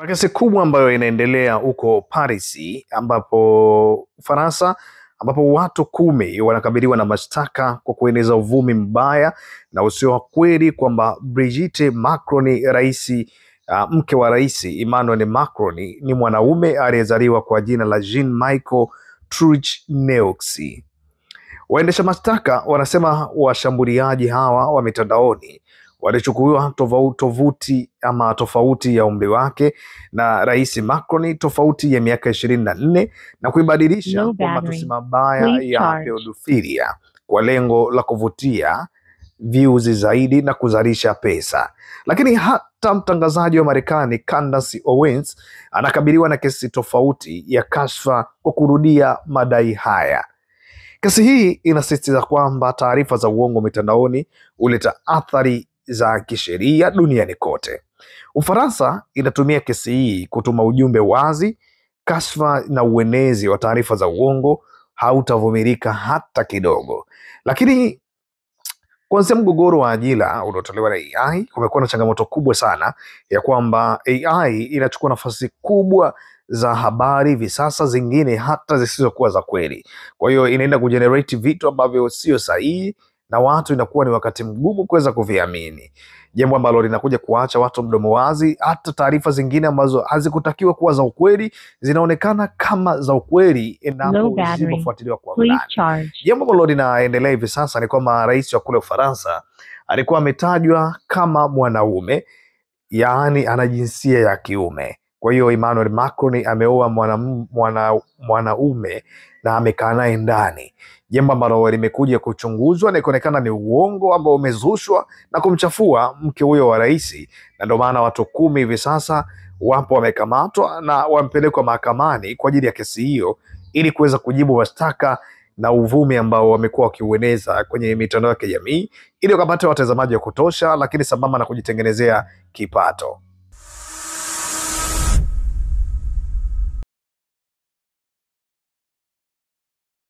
Kesi kubwa ambayo inaendelea huko Paris ambapo Ufaransa, ambapo watu 10 wanakabiliwa na mashtaka kwa kueneza uvumi mbaya na usio wa kweli kwamba Brigitte Macron, mke wa rais Emmanuel Macron, ni mwanaume aliyezaliwa kwa jina la Jean-Michel Tronchineux. Waendesha mashtaka wanasema washambuliaji hawa wa mitandaoni walichukuliwa tofauti ya umri wake na rais Macron, tofauti ya miaka 24, na kuibadilisha kwa matusi mabaya ya pedophilia kwa lengo la kuvutia views zaidi na kuzalisha pesa. Lakini hata mtangazaji wa Marekani Candace Owens anakabiliwa na kesi tofauti ya kashfa kwa kurudia madai haya. Kesi hii inasisitiza kwamba taarifa za uongo mitandaoni huleta athari za kisheria duniani kote. Ufaransa inatumia kesi hii kutuma ujumbe wazi: kashfa na uenezi wa taarifa za uongo hautavumilika hata kidogo. Lakini kuanzia mgogoro wa ajira unaotolewa na AI, kumekuwa na changamoto kubwa sana ya kwamba AI inachukua nafasi kubwa za habari hivi sasa, zingine hata zisizokuwa za kweli. Kwa hiyo inaenda kugenerate vitu ambavyo sio sahihi na watu inakuwa ni wakati mgumu kuweza kuviamini, jambo ambalo linakuja kuacha watu mdomo wazi. Hata taarifa zingine ambazo hazikutakiwa kuwa za ukweli zinaonekana kama za ukweli endapo zisipofuatiliwa kwa undani. Jambo ambalo linaendelea hivi sasa ni kwamba rais wa kule Ufaransa alikuwa ametajwa kama mwanaume, yaani ana jinsia ya kiume. Kwa hiyo Emmanuel Macron ameoa mwanaume na amekaa naye ndani, jambo ambalo limekuja kuchunguzwa na kuonekana ni uongo ambao umezushwa na kumchafua mke huyo wa rais, na ndio maana watu 10 hivi sasa wapo wamekamatwa na wampelekwa mahakamani kwa ajili ya kesi hiyo, ili kuweza kujibu mashtaka na uvumi ambao wamekuwa wakiueneza kwenye mitandao ya kijamii, ili wakapata watazamaji wa kutosha, lakini sambamba na kujitengenezea kipato.